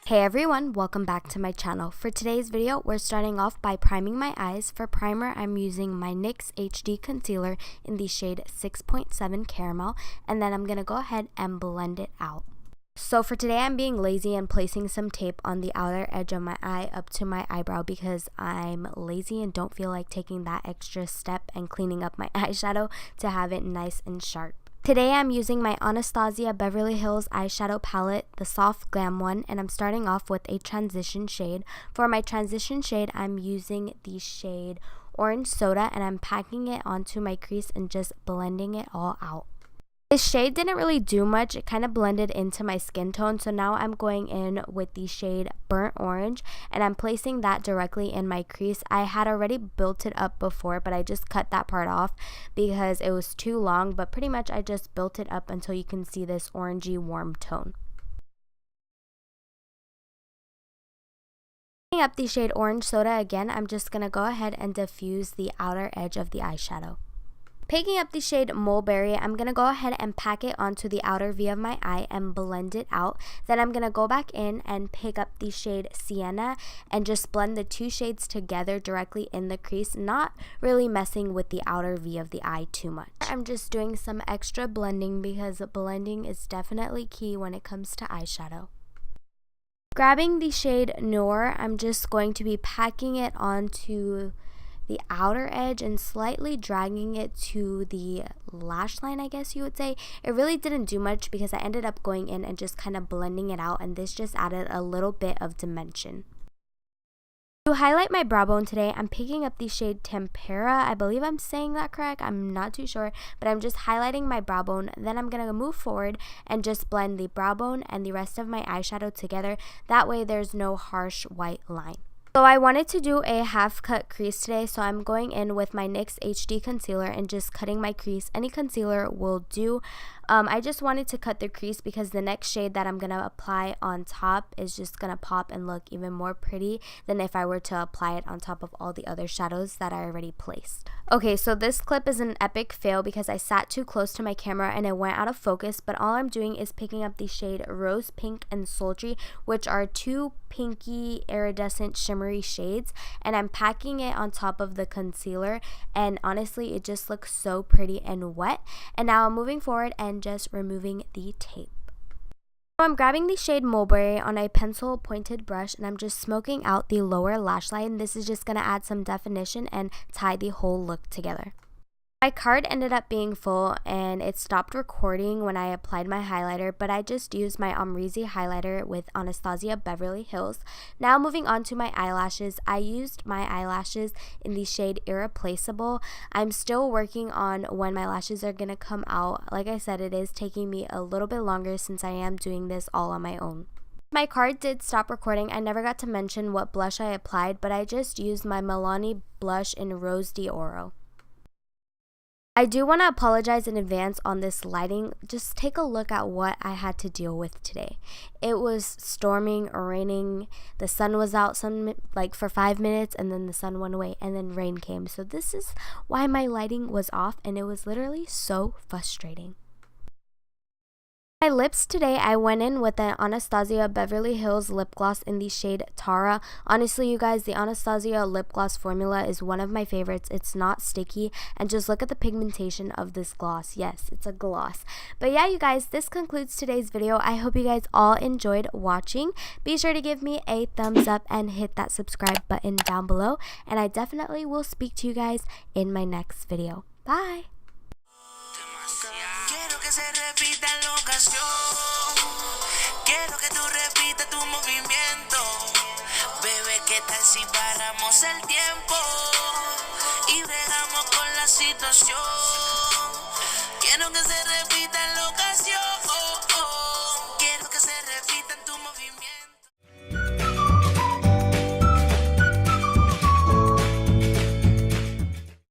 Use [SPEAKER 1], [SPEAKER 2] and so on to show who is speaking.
[SPEAKER 1] Hey everyone, welcome back to my channel. For today's video, we're starting off by priming my eyes. For primer, I'm using my NYX HD Concealer in the shade 6.7 Caramel, and then I'm going to go ahead and blend it out. So for today, I'm being lazy and placing some tape on the outer edge of my eye up to my eyebrow because I'm lazy and don't feel like taking that extra step and cleaning up my eyeshadow to have it nice and sharp. Today I'm using my Anastasia Beverly Hills eyeshadow palette, the soft Glam one, and I'm starting off with a transition shade. For my transition shade, I'm using the shade Orange Soda, and I'm packing it onto my crease and just blending it all out. This shade didn't really do much. It kind of blended into my skin tone, so now I'm going in with the shade Burnt Orange, and I'm placing that directly in my crease. I had already built it up before, but I just cut that part off because it was too long, but pretty much I just built it up until you can see this orangey warm tone. Picking up the shade Orange Soda again, I'm just going to go ahead and diffuse the outer edge of the eyeshadow. Picking up the shade Mulberry, I'm going to go ahead and pack it onto the outer V of my eye and blend it out. Then I'm going to go back in and pick up the shade Sienna and just blend the two shades together directly in the crease, not really messing with the outer V of the eye too much. I'm just doing some extra blending because blending is definitely key when it comes to eyeshadow. Grabbing the shade Noir, I'm just going to be packing it onto the outer edge and slightly dragging it to the lash line, I guess you would say. It really didn't do much because I ended up going in and just kind of blending it out, and this just added a little bit of dimension. To highlight my brow bone today, I'm picking up the shade Tempera. I believe I'm saying that correct. I'm not too sure, but I'm just highlighting my brow bone. Then I'm going to move forward and just blend the brow bone and the rest of my eyeshadow together. That way there's no harsh white line. So I wanted to do a half cut crease today, so I'm going in with my NYX HD Concealer and just cutting my crease. Any concealer will do. I just wanted to cut the crease because the next shade that I'm going to apply on top is just going to pop and look even more pretty than if I were to apply it on top of all the other shadows that I already placed. Okay, so this clip is an epic fail because I sat too close to my camera and it went out of focus, but all I'm doing is picking up the shade Rose Pink and Sultry, which are two pinky iridescent shimmery shades, and I'm packing it on top of the concealer, and honestly it just looks so pretty and wet. And now I'm moving forward and just removing the tape. So I'm grabbing the shade Mulberry on a pencil pointed brush and I'm just smoking out the lower lash line. This is just going to add some definition and tie the whole look together. My card ended up being full and it stopped recording when I applied my highlighter, but I just used my AMRA highlighter with Anastasia Beverly Hills. Now moving on to my eyelashes, I used my eyelashes in the shade Irreplaceable. I'm still working on when my lashes are going to come out. Like I said, it is taking me a little bit longer since I am doing this all on my own. My card did stop recording. I never got to mention what blush I applied, but I just used my Milani blush in Rose d'Oro. I do want to apologize in advance on this lighting. Just take a look at what I had to deal with today. It was storming or raining. The sun was out for 5 minutes and then the sun went away and then rain came. So this is why my lighting was off and it was literally so frustrating. My lips today, I went in with the Anastasia Beverly Hills lip gloss in the shade Tara. Honestly, you guys, the Anastasia lip gloss formula is one of my favorites. It's not sticky, and just look at the pigmentation of this gloss. Yes, it's a gloss. But yeah, you guys, this concludes today's video. I hope you guys all enjoyed watching. Be sure to give me a thumbs up and hit that subscribe button down below, and I definitely will speak to you guys in my next video. Bye!
[SPEAKER 2] Se repita la ocasión. Quiero que tú repitas tu movimiento. Bebé, ¿qué tal si paramos el tiempo y bregamos con la situación?